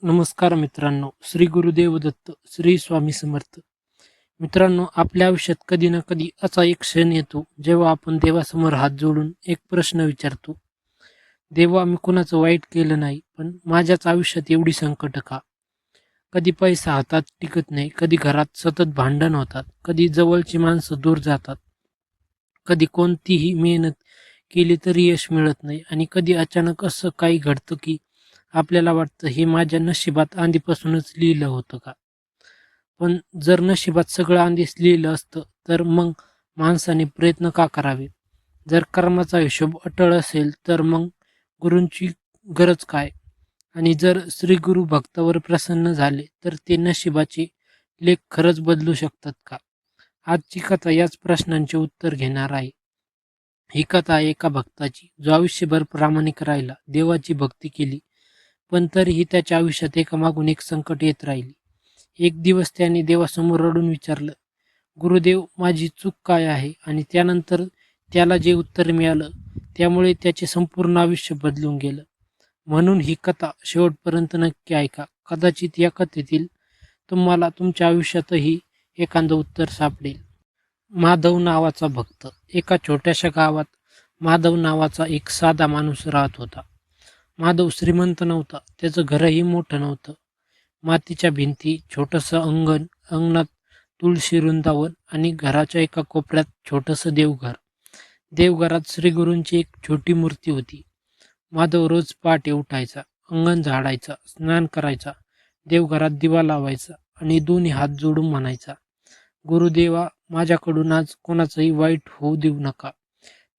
नमस्कार मित्रांनो, श्री गुरुदेव दत्त, श्री स्वामी समर्थ. मित्रांनो, आपल्या आयुष्यात कधी ना कधी असा एक क्षण येतो जेव्हा आपण देवासमोर हात जोडून एक प्रश्न विचारतो. देवा, मी कुणाचं वाईट केलं नाही, पण माझ्याच आयुष्यात एवढी संकट का? कधी पैसा हातात टिकत नाही, कधी घरात सतत भांडण होतात, कधी जवळची माणसं दूर जातात, कधी कोणतीही मेहनत केली तरी यश मिळत नाही, आणि कधी अचानक असं काही घडतं की आपल्याला वाटतं हे माझ्या नशिबात आधीपासूनच लिहिलं होतं का? पण जर नशिबात सगळं आधीच लिहिलं असतं, तर मग माणसाने प्रयत्न का करावे? जर कर्माचा हिशोब अटळ असेल, तर मग गुरूंची गरज काय? आणि जर श्री गुरु भक्तावर प्रसन्न झाले, तर ते नशिबाचे लेख खरंच बदलू शकतात का? आजची कथा याच प्रश्नांचे उत्तर घेणार आहे. ही कथा आहे एका भक्ताची, जो आयुष्यभर प्रामाणिक राहिला, देवाची भक्ती केली, पण तरीही त्याच्या आयुष्यात एकामागून एक संकट येत राहिली. एक दिवस त्याने देवासमोर रडून विचारलं, गुरुदेव, माझी चूक काय आहे? आणि त्यानंतर त्याला जे उत्तर मिळालं, त्यामुळे त्याचे संपूर्ण आयुष्य बदलून गेलं. म्हणून ही कथा शेवटपर्यंत नक्की ऐका. कदाचित या कथेतील तुम्हाला तुमच्या आयुष्यातही एखादं उत्तर सापडेल. माधव नावाचा भक्त. एका छोट्याशा गावात माधव नावाचा एक साधा माणूस राहत होता. माधव श्रीमंत नव्हता, त्याचं घरही मोठं नव्हतं. मातीच्या भिंती, छोटंसं अंगण, अंगणात तुळशी वृंदावन आणि घराच्या एका कोपऱ्यात छोटंसं देवघर. देवघरात श्रीगुरूंची एक छोटी मूर्ती होती. माधव रोज पहाटे उठायचा, अंगण झाडायचा, स्नान करायचा, देवघरात दिवा लावायचा आणि दोन्ही हात जोडून म्हणायचा, गुरुदेवा, माझ्याकडून आज कोणाचंही वाईट होऊ देऊ नका.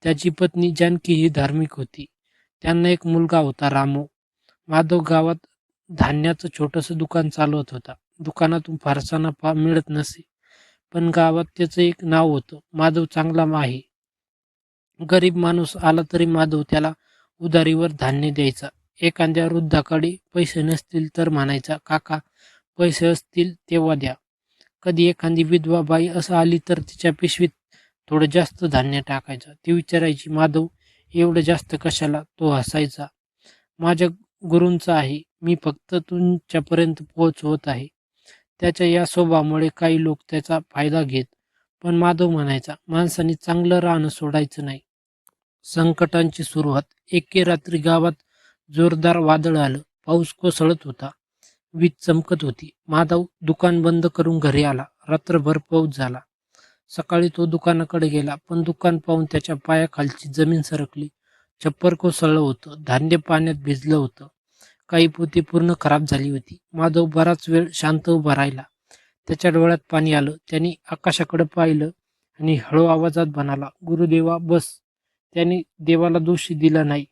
त्याची पत्नी जानकी ही धार्मिक होती. त्यांना एक मुलगा होता, रामू. माधव गावात धान्याचं छोटंसं दुकान चालवत होता. दुकानातून फारसा नफा मिळत नसे, पण गावात त्याचं एक नाव होतं, माधव चांगला आहे. गरीब माणूस आला तरी माधव त्याला उधारीवर धान्य द्यायचा. एखाद्या वृद्धाकडे पैसे नसतील तर म्हणायचा, काका, पैसे असतील तेव्हा द्या. कधी एखादी विधवा बाई असं आली तर तिच्या पिशवीत थोडं जास्त धान्य टाकायचं. ती विचारायची, माधव, एवढं जास्त कशाला? तो हसायचा, माझ्या गुरूंचं आहे, मी फक्त तुमच्यापर्यंत पोहोचवत आहे. त्याच्या या स्वभावामुळे काही लोक त्याचा फायदा घेत, पण माधव म्हणायचा, माणसाने चांगलं राहणं सोडायचं नाही. संकटांची सुरुवात. एके रात्री गावात जोरदार वादळ आलं. पाऊस कोसळत होता, वीज चमकत होती. माधव दुकान बंद करून घरी आला. रात्रभर पाऊस झाला. सकाळी तो दुकानाकडे गेला, पण दुकान पाहून त्याच्या पायाखालची जमीन सरकली. छप्पर कोसळलं होतं, धान्य पाण्यात भिजलं होतं, काही पोती पूर्ण खराब झाली होती. माधव बराच वेळ शांत उभा राहिला. त्याच्या डोळ्यात पाणी आलं. त्यांनी आकाशाकडे पाहिलं आणि हळू आवाजात म्हणाला, गुरुदेवा, बस. त्याने देवाला दोषी दिला नाही.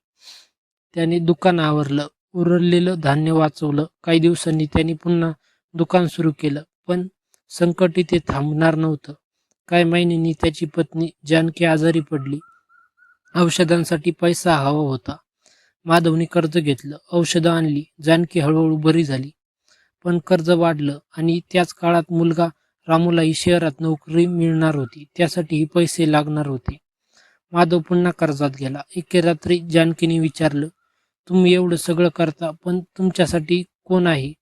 त्याने दुकान आवरलं, उरलेलं धान्य वाचवलं. काही दिवसांनी त्यांनी पुन्हा दुकान सुरू केलं, पण संकट इथे थांबणार नव्हतं. काही महिन्यांनी त्याची पत्नी जानकी आजारी पडली. औषधांसाठी पैसा हवा होता. माधवने कर्ज घेतलं, औषधं आणली. जानकी हळूहळू बरी झाली, पण कर्ज वाढलं आणि त्याच काळात मुलगा रामूलाही शहरात नोकरी मिळणार होती. त्यासाठीही पैसे लागणार होते. माधव पुन्हा कर्जात गेला. एके रात्री जानकीने विचारलं, तुम्ही एवढं सगळं करता, पण तुमच्यासाठी कोण आहे?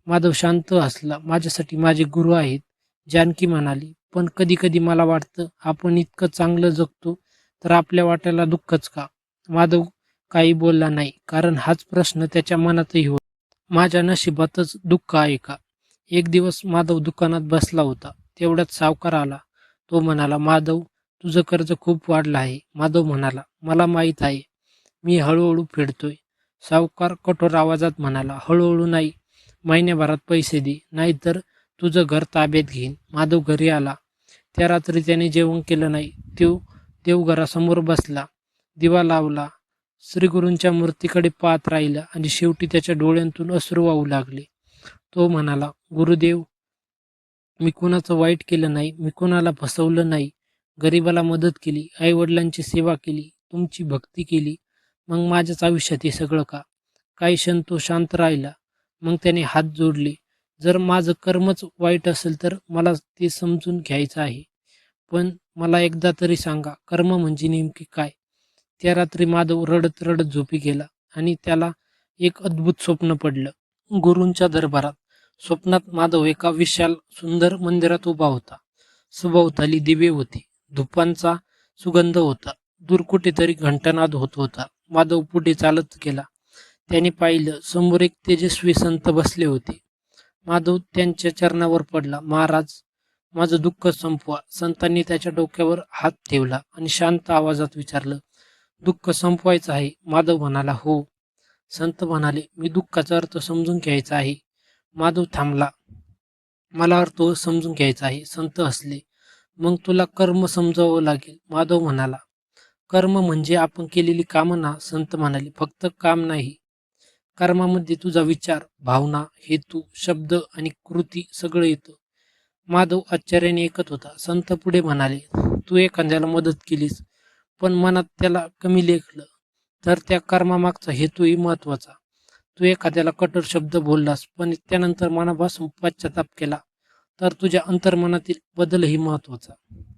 माधव शांत हसला, माझ्यासाठी माझे गुरु आहेत. जानकी म्हणाली, पण कधी कधी मला वाटतं, आपण इतकं चांगलं जगतो तर आपल्या वाट्याला दुःखच का? माधव काही बोलला नाही, कारण हाच प्रश्न त्याच्या मनातही होता. माझ्या नशिबातच दुःख आहे का? एक दिवस माधव दुकानात बसला होता. तेवढ्यात सावकार आला. तो म्हणाला, माधव, तुझं कर्ज खूप वाढलं आहे. माधव म्हणाला, मला माहीत आहे, मी हळूहळू फेडतोय. सावकार कठोर आवाजात म्हणाला, हळूहळू नाही, महिन्याभरात पैसे दे, नाहीतर तुझं घर ताब्यात घेईन. माधव घरी आला. त्या रात्री त्याने जेवण केलं नाही. तो देवघरासमोर बसला, दिवा लावला, श्रीगुरूंच्या मूर्तीकडे पाहत राहिला आणि शेवटी त्याच्या डोळ्यांतून अश्रू वाहू लागले. तो म्हणाला, गुरुदेव, मी कुणाचं वाईट केलं नाही, मी कुणाला फसवलं नाही. गरिबाला मदत केली, आईवडिलांची सेवा केली, तुमची भक्ती केली. मग माझ्याच आयुष्यात हे सगळं का? काही क्षण तो शांत राहिला. मग त्याने हात जोडले. जर माझं कर्मच वाईट असेल तर मला ते समजून घ्यायचं आहे. पण मला एकदा तरी सांगा, कर्म म्हणजे नेमके काय? त्या रात्री माधव रडत रडत झोपी गेला आणि त्याला एक अद्भुत स्वप्न पडलं. गुरूंच्या दरबारात स्वप्नात माधव एका विशाल सुंदर मंदिरात उभा होता. सभोवताली दिवे होते. धुपांचा सुगंध होता. दूर कुठेतरी घंटानाद होत होता. माधव पुढे चालत गेला. त्याने पाहिलं, समोर एक तेजस्वी संत बसले होते. माधव त्यांच्या चरणावर पडला. महाराज, माझं दुःख संपवा. संतांनी त्याच्या डोक्यावर हात ठेवला आणि शांत आवाजात विचारलं, दुःख संपवायचं आहे? माधव म्हणाला, हो. संत म्हणाले, मी दुःखाचा अर्थ समजून घ्यायचा आहे. माधव थांबला. मला अर्थ समजून घ्यायचा आहे. संत हसले. मग तुला कर्म समजावं लागेल. माधव म्हणाला, कर्म म्हणजे आपण केलेली कामना. संत म्हणाले, फक्त काम नाही. कर्मामध्ये तुझा विचार, भावना, हेतू, शब्द आणि कृती सगळं येतं. माधव आश्चर्याने ऐकत होता. संत पुढे म्हणाले, तू एखाद्याला मदत केलीस, पण मनात त्याला कमी लेखलं, तर त्या कर्मामागचा हेतूही महत्वाचा. तू एखाद्याला कठोर शब्द बोललास, पण त्यानंतर मनापासून पश्चाताप केला, तर तुझ्या अंतर्मनातील बदलही महत्वाचा.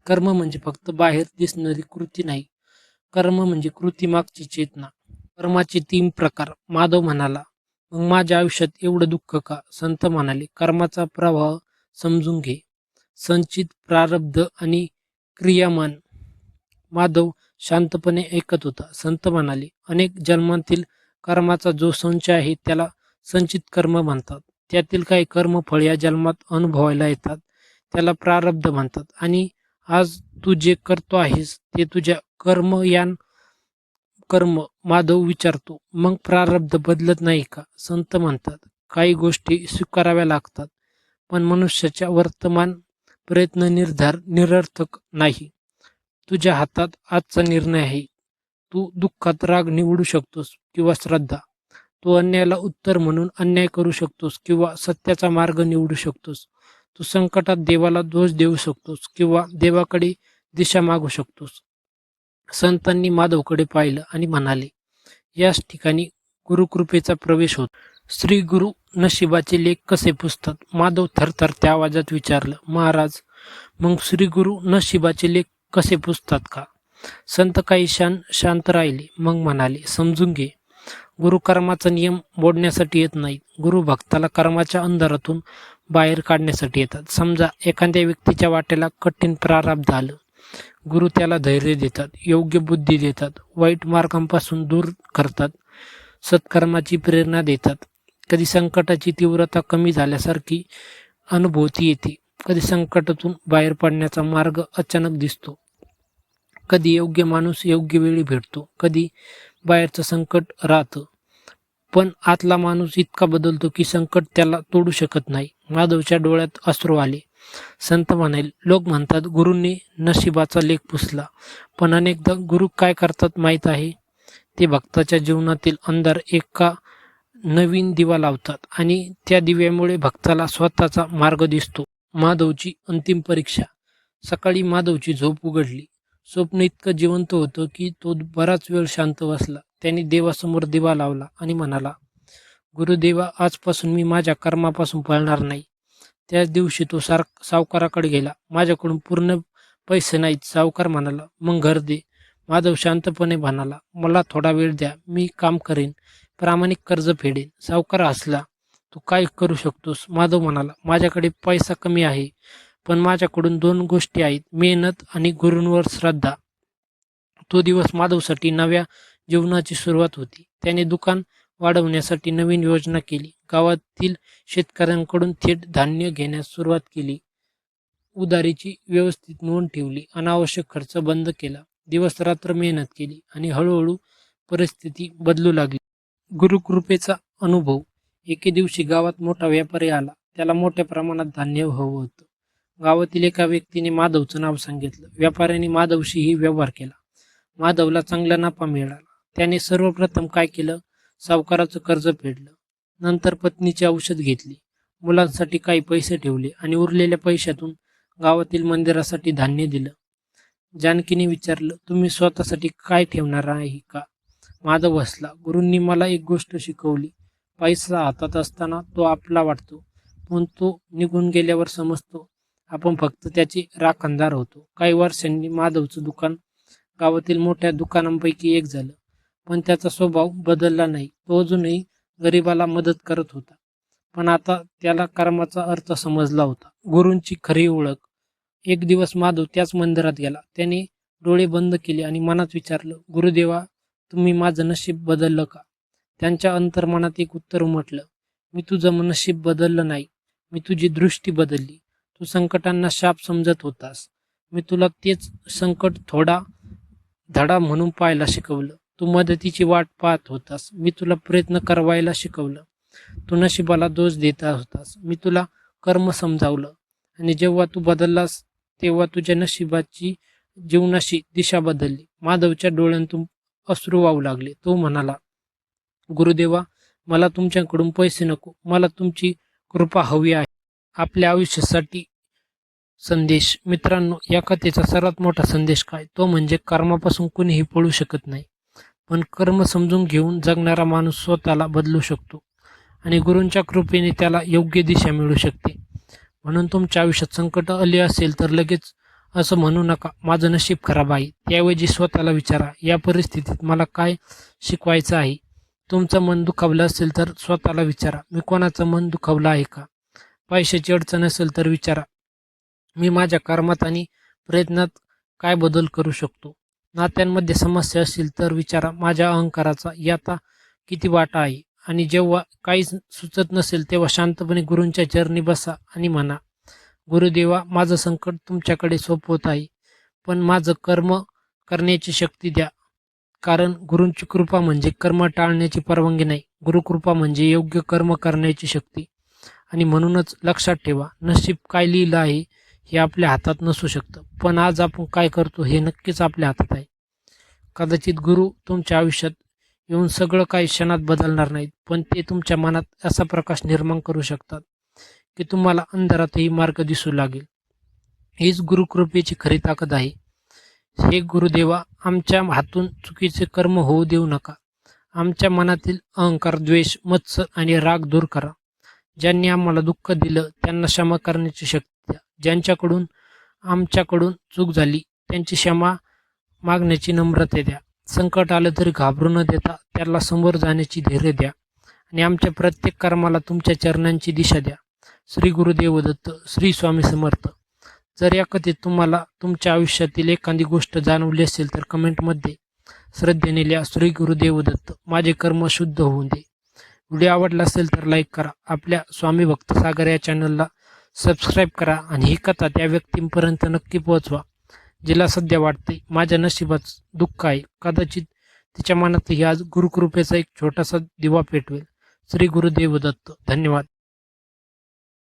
कर्म म्हणजे फक्त बाहेर दिसणारी कृती नाही. कर्म म्हणजे कृतीमागची चेतना. कर्माचे 3 प्रकार. माधव म्हणाला, मग माझ्या आयुष्यात एवढं दुःख का? संत म्हणाले, कर्माचा प्रवाह समजून घे. संचित, प्रारब्ध आणि क्रियामान. माधव शांतपणे ऐकत होता. संत म्हणाले, अनेक जन्मांतील कर्माचा जो संच आहे त्याला संचित कर्म म्हणतात. त्यातील काही कर्मफळ या जन्मात अनुभवायला येतात, त्याला प्रारब्ध म्हणतात. आणि आज तू जे करतो आहेस ते तुझ्या कर्मयान कर्म. माधव विचारतो, मग प्रारब्ध बदलत नाही का? संत म्हणतात, काही गोष्टी स्वीकाराव्या लागतात, पण मनुष्याच्या वर्तमान प्रयत्न निर्धार निरर्थक नाही. तुझ्या हातात आजचा निर्णय आहे. तू दुःखात राग निवडू शकतोस किंवा श्रद्धा. तू अन्यायाला उत्तर म्हणून अन्याय करू शकतोस किंवा सत्याचा मार्ग निवडू शकतोस. तू संकटात देवाला दोष देऊ शकतोस किंवा देवाकडे दिशा मागू शकतोस. संतांनी माधवकडे पाहिलं आणि म्हणाले, याच ठिकाणी गुरुकृपेचा प्रवेश होतो. श्री गुरु नशिबाचे लेख कसे पुसतात? माधव थरथरत्या आवाजात विचारलं, महाराज, मग श्री गुरु नशिबाचे लेख कसे पुसतात का? संत काही शांत राहिले. मग म्हणाले, समजून घे. गुरु कर्माचा नियम मोडण्यासाठी येत नाहीत. गुरु भक्ताला कर्माच्या अंधारातून बाहेर काढण्यासाठी येतात. समजा एखाद्या व्यक्तीच्या वाटेला कठीण प्रारब्ध आलं. गुरु त्याला धैर्य देतात, योग्य बुद्धी देतात, वाईट मार्गांपासून दूर करतात, सत्कर्माची प्रेरणा देतात. कधी संकटाची तीव्रता कमी झाल्यासारखी अनुभूती येते. कधी संकटातून बाहेर पडण्याचा मार्ग अचानक दिसतो. कधी योग्य माणूस योग्य वेळी भेटतो. कधी बाहेरचं संकट राहतं, पण आतला माणूस इतका बदलतो की संकट त्याला तोडू शकत नाही. माधवच्या डोळ्यात अश्रू आले. संत म्हणाले, लोक म्हणतात गुरूंनी नशिबाचा लेख पुसला, पण अनेकदा गुरु काय करतात माहीत आहे? ते भक्ताच्या जीवनातील अंधार एका नवीन दिवा लावतात आणि त्या दिव्यामुळे भक्ताला स्वतःचा मार्ग दिसतो. माधवची अंतिम परीक्षा. सकाळी माधवची झोप उघडली. स्वप्न इतकं जिवंत होतं की तो बराच वेळ शांत बसला. त्याने देवासमोर दिवा लावला आणि म्हणाला, गुरुदेवा, आजपासून मी माझ्या कर्मापासून पळणार नाही. त्याच दिवशी तो सावकाराकडे गेला. माझ्याकडून पूर्ण पैसे नाहीत. सावकार म्हणाला, मग घर दे. माधव शांतपणे म्हणाला, मला थोडा वेळ द्या, मी काम करेन, प्रामाणिक कर्ज फेडेन. सावकार हसला, तू काय करू शकतोस? माधव म्हणाला, माझ्याकडे पैसा कमी आहे, पण माझ्याकडून 2 गोष्टी आहेत, मेहनत आणि गुरूंवर श्रद्धा. तो दिवस माधवसाठी नव्या जीवनाची सुरुवात होती. त्याने दुकान वाढवण्यासाठी नवीन योजना केली. गावातील शेतकऱ्यांकडून थेट धान्य घेण्यास सुरुवात केली. उधारीची व्यवस्थित नोंद ठेवली. अनावश्यक खर्च बंद केला. दिवस रात्र मेहनत केली आणि हळूहळू परिस्थिती बदलू लागली. गुरुकृपेचा अनुभव. एके दिवशी गावात मोठा व्यापारी आला. त्याला मोठ्या प्रमाणात धान्य हवं होतं. गावातील एका व्यक्तीने माधवचं नाव सांगितलं. व्यापाऱ्याने माधवशीही व्यवहार केला. माधवला चांगला नफा मिळाला. त्याने सर्वप्रथम काय केलं? सावकाराचं कर्ज फेडलं. नंतर पत्नीची औषध घेतली. मुलांसाठी काही पैसे ठेवले आणि उरलेल्या पैशातून गावातील मंदिरासाठी धान्य दिलं. जानकीने विचारलं, तुम्ही स्वतःसाठी काय ठेवणार आहे का? माधव हसला. गुरूंनी मला एक गोष्ट शिकवली. पैसा हातात असताना तो आपला वाटतो, पण तो निघून गेल्यावर समजतो आपण फक्त त्याची राखणदार होतो. काही वर्षांनी माधवचं दुकान गावातील मोठ्या दुकानांपैकी एक झालं, पण त्याचा स्वभाव बदलला नाही. तो अजूनही गरिबाला मदत करत होता. पण आता त्याला कर्माचा अर्थ समजला होता. गुरूंची खरी ओळख. एक दिवस माधव त्याच मंदिरात गेला. त्याने डोळे बंद केले आणि मनात विचारलं, गुरुदेवा, तुम्ही माझं नशीब बदललं का? त्यांच्या अंतर्मनात एक उत्तर उमटलं, मी तुझं नशीब बदललं नाही, मी तुझी दृष्टी बदलली. तू संकटांना शाप समजत होतास, मी तुला तेच संकट थोडा धडा म्हणून पाहायला शिकवलं. तू मदतीची वाट पाहत होतास, मी तुला प्रयत्न करवायला शिकवलं. तू नशिबाला दोष देता होतास, मी तुला कर्म समजावलं. आणि जेव्हा तू बदललास तेव्हा तुझ्या नशिबाची जीवनाशी दिशा बदलली. माधवच्या डोळ्यांतून अश्रू वाहू लागले. तो म्हणाला, गुरुदेवा, मला तुमच्याकडून पैसे नको, मला तुमची कृपा हवी आहे. आपल्या आयुष्यासाठी संदेश. मित्रांनो, या कथेचा सर्वात मोठा संदेश काय? तो म्हणजे कर्मापासून कुणीही पळू शकत नाही, पण कर्म समजून घेऊन जगणारा माणूस स्वतःला बदलू शकतो आणि गुरूंच्या कृपेने त्याला योग्य दिशा मिळू शकते. म्हणून तुमच्या आयुष्यात संकट आले असेल तर लगेच असं म्हणू नका, माझं नशीब खराब आहे. त्याऐवजी स्वतःला विचारा, या परिस्थितीत मला काय शिकवायचं आहे? तुमचं मन दुखावलं असेल तर स्वतःला विचारा, मी कोणाचं मन दुखावलं आहे का? पैशाची अडचण असेल तर विचारा, मी माझ्या कर्मात आणि प्रयत्नात काय बदल करू शकतो? नात्यांमध्ये समस्या असतील तर विचारा, माझ्या अहंकाराचा यात किती वाटा आहे? आणि जेव्हा काहीच सुचत नसेल तेव्हा शांतपणे गुरूंच्या चरणी बसा आणि म्हणा, गुरुदेवा, माझं संकट तुमच्याकडे सोपवत आहे, पण माझं कर्म करण्याची शक्ती द्या. कारण गुरूंची कृपा म्हणजे कर्म टाळण्याची परवानगी नाही, गुरुकृपा म्हणजे योग्य कर्म करण्याची शक्ती. आणि म्हणूनच लक्षात ठेवा, नशीब काय लिहिलं आहे हे आपल्या हातात नसू शकतं, पण आज आपण काय करतो हे नक्कीच आपल्या हातात आहे. कदाचित गुरु तुमच्या आयुष्यात येऊन सगळं काही क्षणात बदलणार नाहीत, पण ते तुमच्या मनात असा प्रकाश निर्माण करू शकतात की तुम्हाला अंधारातही मार्ग दिसू लागेल. हीच गुरुकृपेची खरी ताकद आहे. हे गुरुदेवा, आमच्या हातून चुकीचे कर्म होऊ देऊ नका. आमच्या मनातील अहंकार, द्वेष, मत्सर आणि राग दूर करा. ज्यांनी आम्हाला दुःख दिलं त्यांना क्षमा करण्याची शक्ती द्या. ज्यांच्याकडून आमच्याकडून चूक झाली त्यांची क्षमा मागण्याची नम्रता द्या. संकट आलं तरी घाबरू न देता त्याला समोर जाण्याची धैर्य द्या. आणि आमच्या प्रत्येक कर्माला तुमच्या चरणांची दिशा द्या. श्री गुरुदेव दत्त. श्री स्वामी समर्थ. जर या कथेत तुम्हाला तुमच्या आयुष्यातील एखादी गोष्ट जाणवली असेल तर कमेंटमध्ये श्रद्धेने लिहा, श्री गुरुदेव दत्त, माझे कर्म शुद्ध होऊन दे. व्हिडिओ आवडला असेल तर लाईक करा, आपल्या स्वामी भक्त सागर या चॅनलला सबस्क्राईब करा आणि ही कथा त्या व्यक्तींपर्यंत नक्की पोहोचवा जिला सध्या वाटते माझ्या नशिबात दुःख आहे. कदाचित तिच्या मनातही आज गुरुकृपेचा एक छोटासा दिवा पेटवेल. श्री गुरुदेव दत्त. धन्यवाद.